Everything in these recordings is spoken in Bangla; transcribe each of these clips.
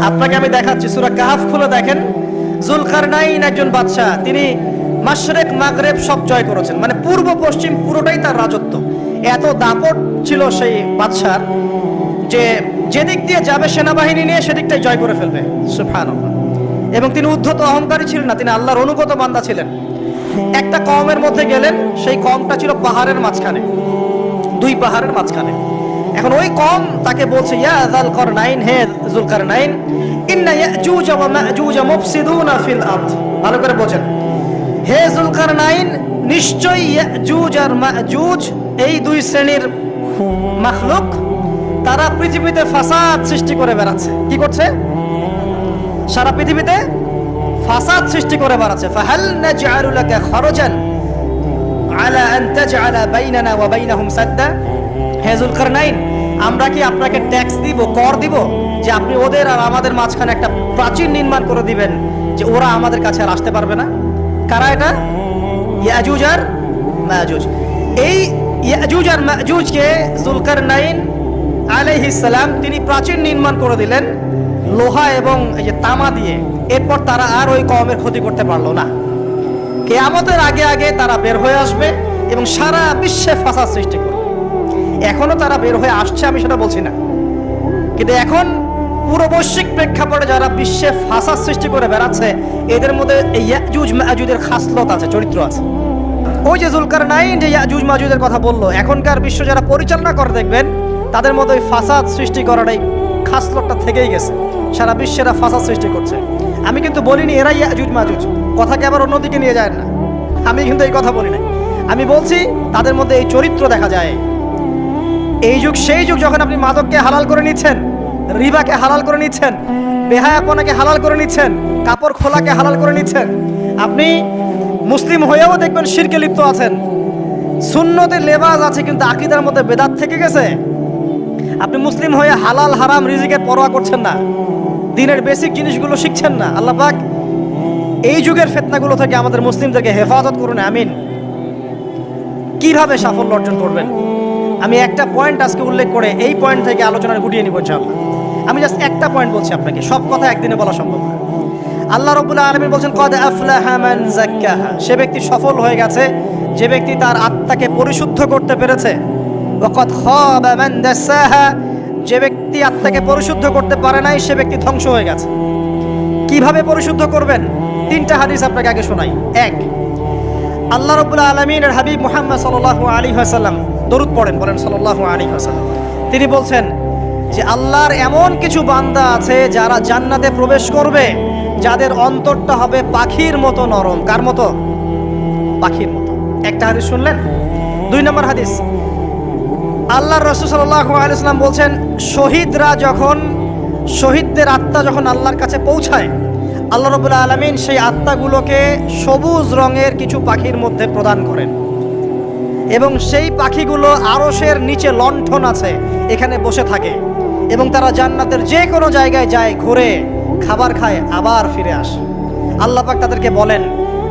আপনাকে আমি দেখাচ্ছি, সূরা কাহাফ খুলে দেখেন। যুলকারনাইন একজন বাদশা, তিনি মাশরিক মাগরিব সব জয় করেছেন, মানে পূর্ব পশ্চিম পুরোটাই তার রাজত্ব। এত দাপট ছিল সেই বাদশার যে যেদিক দিয়ে যাবে সেনাবাহিনী নিয়ে সেদিকটাই জয় করে ফেলবে, সুবহানাল্লাহ। এবং তিনি উদ্ধত অহংকারী ছিলেন না, তিনি আল্লাহর অনুগত বান্দা ছিলেন। একটা কওমের মধ্যে গেলেন, সেই কওমটা ছিল পাহাড়ের মাঝখানে, দুই পাহাড়ের মাঝখানে। এখন ওই কওম তাকে বলছে, ইয়া যুলকারনাইন, হে যুলকারনাইন, ইন্না ইয়াজুজ ওয়া মাজুজ মুফসিদুনা ফিল আরদ। ভালো করে বোঝেন, হে যুলকারনাইন, নিশ্চয়ই ইয়াজুজ আর মাজুজ এই দুই শ্রেণীর মাখলুক, তারা পৃথিবীতে ফাসাদ সৃষ্টি করে বেড়াচ্ছে। কি করছে? সারা পৃথিবীতে ফাসাদ সৃষ্টি করে বেড়াচ্ছে। ফাহাল নাজআলু লাকা খরজান আলা আন তাজআলা বাইনানা ওয়া বাইনাহুম সাদ্দা। হে যুলকারনাইন, আমরা কি আপনাকে ট্যাক্স দিব, কর দিব, যে আপনি ওদের আর আমাদের মাঝখানে একটা প্রাচীর নির্মাণ করে দিবেন, যে ওরা আমাদের কাছে আর আসতে পারবে না? কারা এটা? ইয়াজুজ আর মাজুজ। এই ইয়াজুজ আর মাজুজকে যুলকারনাইন আলাইহিস সালাম তিনি প্রাচীর নির্মাণ করে দিলেন লোহা এবং এই যে তামা দিয়ে। এরপর তারা আর ওই কওমের ক্ষতি করতে পারলো না। কিয়ামতের আগে আগে তারা বের হয়ে আসবে এবং সারা বিশ্বে ফাসাদ সৃষ্টি করবে। এখনো তারা বের হয়ে আসছে, আমি সেটা বলছি না, কিন্তু এখন পুরো বৈশ্বিক প্রেক্ষাপটে যারা বিশ্বে ফাসাদ সৃষ্টি করে বেড়াচ্ছে, এদের মধ্যে ইয়াজুজ মাজুজের খাসলত আছে, চরিত্র আছে। ওই যে যুলকারনাইন যে ইয়াজুজ মাজুজের কথা বললো, এখনকার বিশ্ব যারা পরিচালনা করে দেখবেন তাদের মধ্যে ওই ফাসাদ সৃষ্টি করার এই খাসলতটা থেকেই গেছে। সারা বিশ্বেরা ফাসাদ সৃষ্টি করছে। আমি কিন্তু বলিনি এরা ইয়াজুজ মাজুজ, কথাকে আবার অন্যদিকে নিয়ে যায় না, আমি কিন্তু এই কথা বলি না। আমি বলছি তাদের মধ্যে এই চরিত্র দেখা যায়। এই যুগ সেই যুগ যখন আপনি মাদককে হালাল করে নিচ্ছেন, রিবাকে হালাল করে নিচ্ছেন, বেহায়াপনাকে হালাল করে নিচ্ছেন, কাপড় খোলাকে হালাল করে নিচ্ছেন। আপনি মুসলিম হয়েও দেখবেন শিরকে লিপ্ত আছেন, সুন্নতে লেবাস আছে কিন্তু আকীদার মধ্যে বেদাত থেকে গেছে। আপনি মুসলিম হয়ে হালাল হারাম রিজিকের পরোয়া করছেন না, দিনের বেসিক জিনিসগুলো শিখছেন না। আল্লাহ পাক এই যুগের ফিতনাগুলো থেকে আমাদের মুসলিমদেরকে হেফাজত করুন, আমিন। কিভাবে সাফল্য অর্জন করবেন, আমি একটা পয়েন্ট আজকে উল্লেখ করে এই পয়েন্ট থেকে আলোচনা গুটিয়ে নিব ইনশাআল্লাহ। আমি জাস্ট একটা পয়েন্ট বলছি আপনাকে, সব কথা একদিনে বলা সম্ভব না। আল্লাহ রাব্বুল আলামিন বলছেন, কদ আফলাহা মান যাক্কাহা, সে ব্যক্তি সফল হয়ে গেছে যে ব্যক্তি তার আত্মাকে পরিশুদ্ধ করতে পেরেছে। ওয়া কদ খাবা মান দাসাহা, যে ব্যক্তি আত্মাকে পরিশুদ্ধ করতে পারে নাই সে ব্যক্তি ধ্বংস হয়ে গেছে। কিভাবে পরিশুদ্ধ করবেন? তিনটা হাদিস আপনাকে আগে শোনাই। এক, আল্লাহ রাব্বুল আলামিনের হাবিব মুহাম্মদ সাল্লাল্লাহু আলাইহি ওয়াসাল্লাম দরুদ পড়েন, বলেন সাল্লাল্লাহু আলাইহি ওয়াসাল্লাম। তিনি বলছেন যে আল্লাহর এমন কিছু বান্দা আছে যারা জান্নাতে প্রবেশ করবে, যাদের অন্তরটা হবে পাখির মতো নরম। কার মতো? পাখির মতো। একটা হাদিস শুনলেন। দুই নম্বর হাদিস, আল্লাহর রাসূল সাল্লাল্লাহু আলাইহি ওয়াসাল্লাম বলছেন, শহীদদের আত্মা যখন আল্লাহর কাছে পৌঁছায়, আল্লাহ রাব্বুল আলামিন সেই আত্মাগুলোকে সবুজ রঙের কিছু পাখির মধ্যে প্রদান করেন এবং সেই পাখিগুলো আরশের নিচে লণ্ঠন আছে, এখানে বসে থাকে এবং তারা জান্নাতের যে কোনো জায়গায় যায়, ঘুরে খাবার খায়, আবার ফিরে আসে। আল্লাহ পাক তাদেরকে বলেন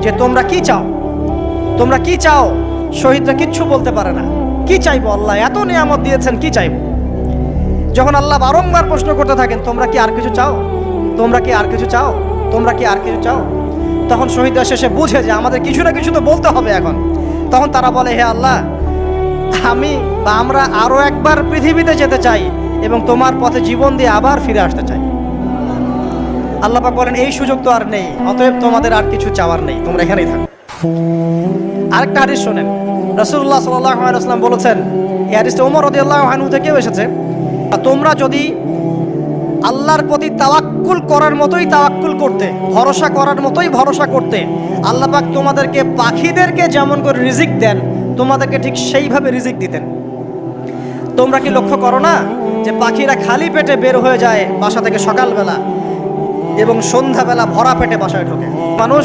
যে তোমরা কি চাও, তোমরা কি চাও? শহীদরা কিচ্ছু বলতে পারে না, কি চাইবো? আল্লাহ এত নিয়ামত দিয়েছেন, কি চাইবো? যখন আল্লাহ বারংবার প্রশ্ন করতে থাকেন, তোমরা কি আর কিছু চাও, তোমরা কি আর কিছু চাও, তোমরা কি আর কিছু চাও, তখন শহীদরা শেষে বুঝে যে আমাদের কিছু না কিছু তো বলতে হবে এখন। তখন তারা বলে, হে আল্লাহ, আমরা আরো একবার পৃথিবীতে যেতে চাই এবং তোমার পথে জীবন দিয়ে আবার ফিরে আসতে চাই। আল্লাহ পাক বলেন, এই সুযোগ তো আর নেই, অতএব তোমাদের আর কিছু চাওয়ার নেই, তোমরা এখানেই থাকো। আরেকটা হাদিস শোনেন, রাসূলুল্লাহ সাল্লাল্লাহু আলাইহি ওয়াসাল্লাম বলেছেন, এই হাদিসটা ওমর রাদিয়াল্লাহু আনহু থেকেও এসেছে, তোমরা যদি আল্লাহর প্রতি তাওয়াক্কুল করার মতোই তাওয়াক্কুল করতে, ভরসা করার মতোই ভরসা করতে, আল্লাহ পাক তোমাদেরকে পাখিদেরকে যেমন করে রিজিক দেন, তোমাদেরকে ঠিক সেইভাবে রিজিক দিতেন। তোমরা কি লক্ষ্য করো না যে পাখিরা খালি পেটে বের হয়ে যায় বাসা থেকে সকালবেলা এবং সন্ধ্যাবেলা ভরা পেটে বাসায় ঢোকে? মানুষ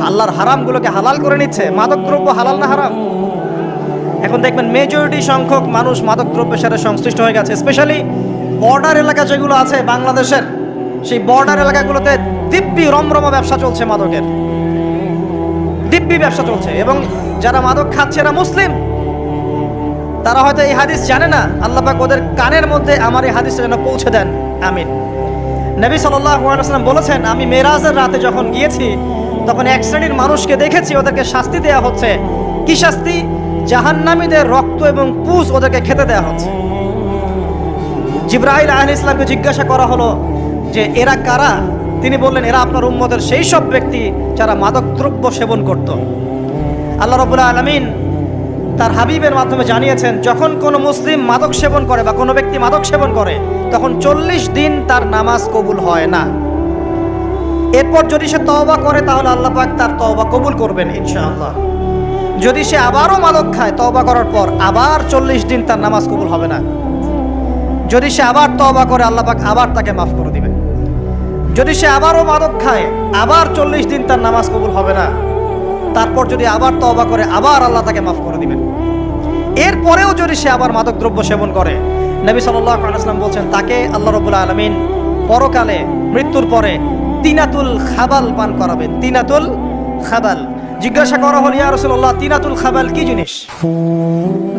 আল্লাহর হারামগুলোকে হালাল করে নিচ্ছে। মাদকদ্রব্য হালাল না হারাম? এখন দেখবেন মেজরিটি সংখ্যক মানুষ মাদকদ্রব্যের সাথে সংশ্লিষ্ট হয়ে গেছে। স্পেশালি বর্ডার এলাকা যেগুলো আছে বাংলাদেশের, সেই বর্ডার এলাকাগুলোতে দিব্যি রমরমা ব্যবসা চলছে, মাদকের দিব্যি ব্যবসা চলছে। এবং যারা মাদক খাচ্ছে এরা মুসলিম, তারা হয়তো এই হাদিস জানে না। আল্লাহ পাক ওদের কানের মধ্যে আমার এই হাদিসটা যেন পৌঁছে দেন, আমিন। নবী সাল্লাল্লাহু আলাইহি ওয়াসাল্লাম বলেছেন, আমি মেরাজের রাতে যখন গিয়েছি তখন এক শ্রেণীর মানুষকে দেখেছি, ওদেরকে শাস্তি দেওয়া হচ্ছে। কি শাস্তি? জাহান্নামীদের রক্ত এবং পুঁজ ওদেরকে খেতে দেওয়া হচ্ছে। জিবরাইল আলাইহিস সালামকে জিজ্ঞাসা করা হলো যে এরা কারা? তিনি বললেন, এরা আপনার উম্মতের সেই সব ব্যক্তি যারা মাদকদ্রব্য সেবন করত। আল্লাহ রাব্বুল আলামিন তার হাবিবের মাধ্যমে জানিয়েছেন, যখন কোনো মুসলিম মাদক সেবন করে বা কোনো ব্যক্তি মাদক সেবন করে তখন 40 দিন তার নামাজ কবুল হয় না। এরপর যদি সে তওবা করে তাহলে আল্লাহ পাক তার তওবা কবুল করবেন ইনশাআল্লাহ। যদি সে আবারও মাদক খায় তওবা করার পর, আবার 40 দিন তার নামাজ কবুল হবে না। যদি সে আবার তওবা করে আল্লাহ পাক আবার তাকে মাফ করে দিবেন। যদি সে আবারও মাদক খায় আবার 40 দিন তার নামাজ কবুল হবে না। তারপর যদি আবার তওবা করে আবার আল্লাহ তাকে মাফ করে দিবেন। এরপরেও যদি সে আবার মাদক দ্রব্য সেবন করে, নবী সাল্লাল্লাহু আলাইহি ওয়াসাল্লাম বলছেন তাকে আল্লাহ রাব্বুল আলামিন পরকালে মৃত্যুর পরে তিনাতুল খাবাল পান করাবেন। তিনাতুল খাবাল। জিজ্ঞাসা করা হল, ইয়া রাসূলুল্লাহ, তিনাতুল খাবাল কি জিনিস?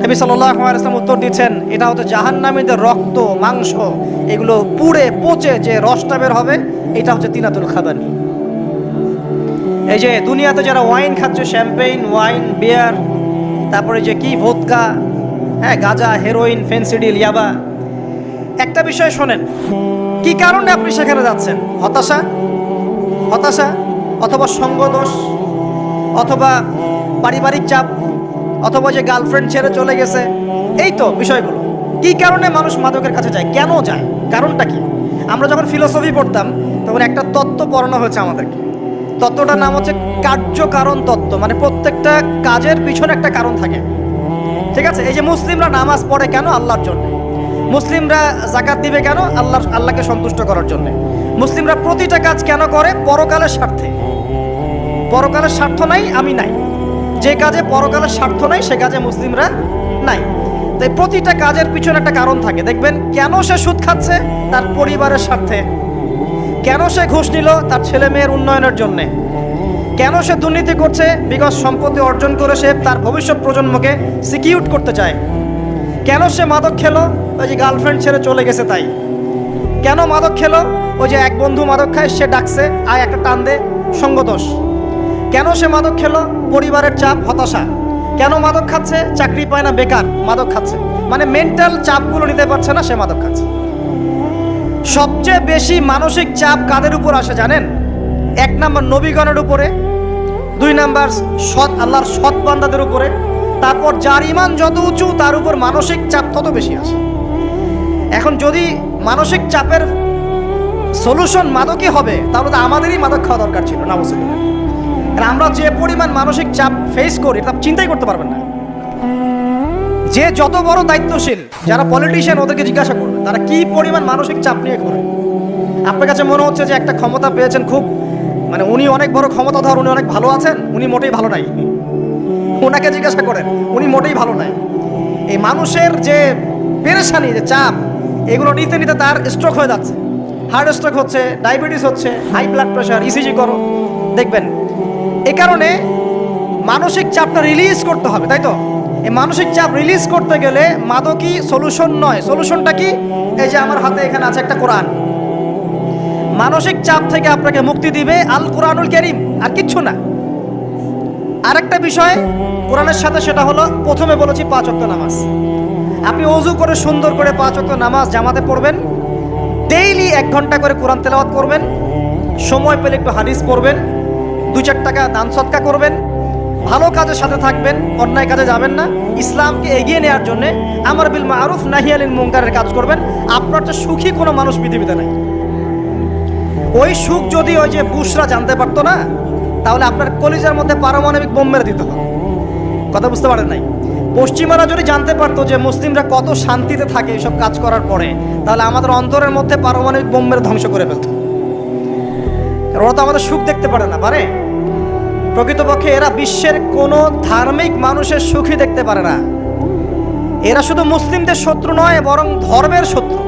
নবী সাল্লাল্লাহু আলাইহি ওয়াসাল্লাম উত্তর দিচ্ছেন, এটা হচ্ছে জাহান্নামীদের রক্ত, মাংস, এগুলো পুড়ে পচে যে রসটা বের হবে, এটা হচ্ছে তিনাতুল খাবাল। এই যে দুনিয়াতে যারা ওয়াইন খাচ্ছে, শ্যাম্পেইন, ওয়াইন, বিয়ার, তারপরে যে কি ভোদকা, হ্যাঁ, গাঁজা, হেরোইন, ফেন্সিডিল, ইয়াবা, একটা বিষয় শোনেন, কি কারণে আপনি সেখানে যাচ্ছেন? হতাশা অথবা সঙ্গদোষ অথবা পারিবারিক চাপ অথবা যে গার্লফ্রেন্ড ছেড়ে চলে গেছে, এই তো বিষয়গুলো। কি কারণে মানুষ মাদকের কাছে যায়? কেন যায়? কারণটা কি? আমরা যখন ফিলোসফি পড়তাম তখন একটা তত্ত্ব পড়ানো হয়েছে আমাদেরকে। তত্ত্বটার নাম হচ্ছে কার্যকারণ তত্ত্ব। মানে প্রত্যেকটা কাজের পিছনে একটা কারণ থাকে, ঠিক আছে? এই যে মুসলিমরা নামাজ পড়ে কেন? আল্লাহর জন্য। মুসলিমরা যাকাত দিবে কেন? আল্লাহকে সন্তুষ্ট করার জন্য। মুসলিমরা প্রতিটা কাজ কেন করে? পরকালের স্বার্থে। পরকালের স্বার্থ নাই, আমি নাই। যে কাজে পরকালের স্বার্থ নাই সে কাজে মুসলিমরা নাই। তাই প্রতিটা কাজের পিছনে একটা কারণ থাকে। দেখবেন কেন সে সুদ খাচ্ছে? তার পরিবারের স্বার্থে। কেন সে ঘুষ নিল? তার ছেলে মেয়ের উন্নয়নের জন্যে। কেন সে দুর্নীতি করছে? বিকজ সম্পত্তি অর্জন করে সে তার ভবিষ্যৎ প্রজন্মকে সিকিউর করতে চায়। কেন সে মাদক খেলো? ওই যে গার্লফ্রেন্ড ছেড়ে চলে গেছে তাই। কেন মাদক খেলো? ওই যে এক বন্ধু মাদক খায়, সে ডাকছে, আয় একটা টান দে, সঙ্গদোষ। কেন সে মাদক খেলো? পরিবারের চাপ, হতাশা। কেন মাদক খাচ্ছে? চাকরি পায় না, বেকার, মাদক খাচ্ছে। মানে মেন্টাল চাপগুলো নিতে পারছে না, সে মাদক খাচ্ছে। সবচেয়ে বেশি মানসিক চাপ কাদের উপর আসে জানেন? 1 নাম্বার নবীগণের উপরে, 2 নাম্বার আল্লাহর সৎ বান্দাদের উপরে, তারপর যার ঈমান যত উঁচু তার উপর মানসিক চাপ তত বেশি আসে। এখন যদি মানসিক চাপের সলিউশন মাদকই হবে তাহলে তো আমাদেরই মাদক খাওয়া দরকার ছিল, নাউজুবিল্লাহ। আমরা যে পরিমাণ মানসিক চাপ ফেস করি তা চিন্তাই করতে পারবেন না। যে যত বড় দায়িত্বশীল, যারা পলিটিশিয়ান, ওদেরকে জিজ্ঞাসা করবে তারা কি পরিমাণ মানসিক চাপ নিয়ে করে। আপনার কাছে মনে হচ্ছে যে একটা ক্ষমতা পেয়েছেন, খুব মানে উনি অনেক বড় ক্ষমতাধর, উনি অনেক ভালো আছেন, উনি মোটেই ভালো নাই। ওনাকে জিজ্ঞাসা করেন, উনি মোটেই ভালো নাই। এই মানুষের যে পেরেশানি, যে চাপ, এগুলো নিতে নিতে তার স্ট্রোক হয়ে যাচ্ছে, হার্ট স্ট্রোক হচ্ছে, ডায়াবেটিস হচ্ছে, হাই ব্লাড প্রেশার, ইসিজি করো, দেখবেন। এই কারণে মানসিক চাপটা রিলিজ করতে হবে, তাই তো? এই মানসিক চাপ রিলিজ করতে গেলে মাদকই সলিউশন নয়। সলিউশনটা কি? এই যে আমার হাতে এখানে আছে একটা কোরআন। মানসিক চাপ থেকে আপনাকে মুক্তি দিবে আল কোরআনুল কারীম, আর কিচ্ছু না। আরেকটা বিষয় কোরআনের সাথে, সেটা হলো প্রথমে বলেছি 5 ওয়াক্ত নামাজ। আপনি ওযু করে সুন্দর করে 5 ওয়াক্ত নামাজ জামাতে পড়বেন, ডেইলি 1 ঘন্টা করে কোরআন তেলাওয়াত করবেন, সময় পেলে একটু হাদিস পড়বেন, 2-4 টাকা দান সদকা করবেন, ভালো কাজের সাথে থাকবেন, অন্যায় কাজে যাবেন না, ইসলামকে এগিয়ে নেওয়ার জন্য আমর বিল মারুফ নাহি আনিল মুনকারের কাজ করবেন। আপনার তো সুখী কোনো মানুষ পৃথিবীতে নাই। ওই সুখ যদি ওই যে বুশরা জানতে পারতো না, তাহলে আপনার কলিজার মধ্যে পারমাণবিক বোম মেরে দিত। কথা বুঝতে পারেন নাই? পশ্চিমারা যদি জানতে পারতো যে মুসলিমরা কত শান্তিতে থাকে এসব কাজ করার পরে, তাহলে আমাদের অন্তরের মধ্যে পারমাণবিক বোম মেরে ধ্বংস করে ফেলত। ওরা তো আমাদের সুখ দেখতে পারে না, পারে? প্রকৃতপক্ষে এরা বিশ্বের কোনো ধার্মিক মানুষের সুখই দেখতে পারে না। এরা শুধু মুসলিমদের শত্রু নয়, বরং ধর্মের শত্রু।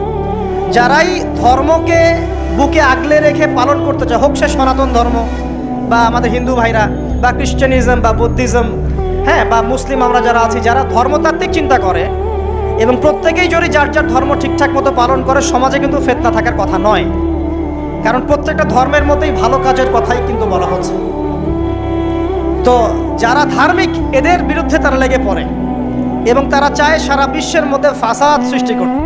যারাই ধর্মকে বুকে আগলে রেখে পালন করতে চায়, হোক সে সনাতন ধর্ম বা আমাদের হিন্দু ভাইরা বা খ্রিস্টানিজম বা বুদ্ধিজম, হ্যাঁ, বা মুসলিম আমরা যারা আছি, যারা ধর্মতাত্ত্বিক চিন্তা করে এবং প্রত্যেকেই যদি যার যার ধর্ম ঠিকঠাক মতো পালন করে, সমাজে কিন্তু ফিতনা থাকার কথা নয়। কারণ প্রত্যেকটা ধর্মের মধ্যেই ভালো কাজের কথাই কিন্তু বলা হচ্ছে। তো যারা ধার্মিক এদের বিরুদ্ধে তারা লেগে পড়ে এবং তারা চায় সারা বিশ্বের মধ্যে ফাসাদ সৃষ্টি করতে।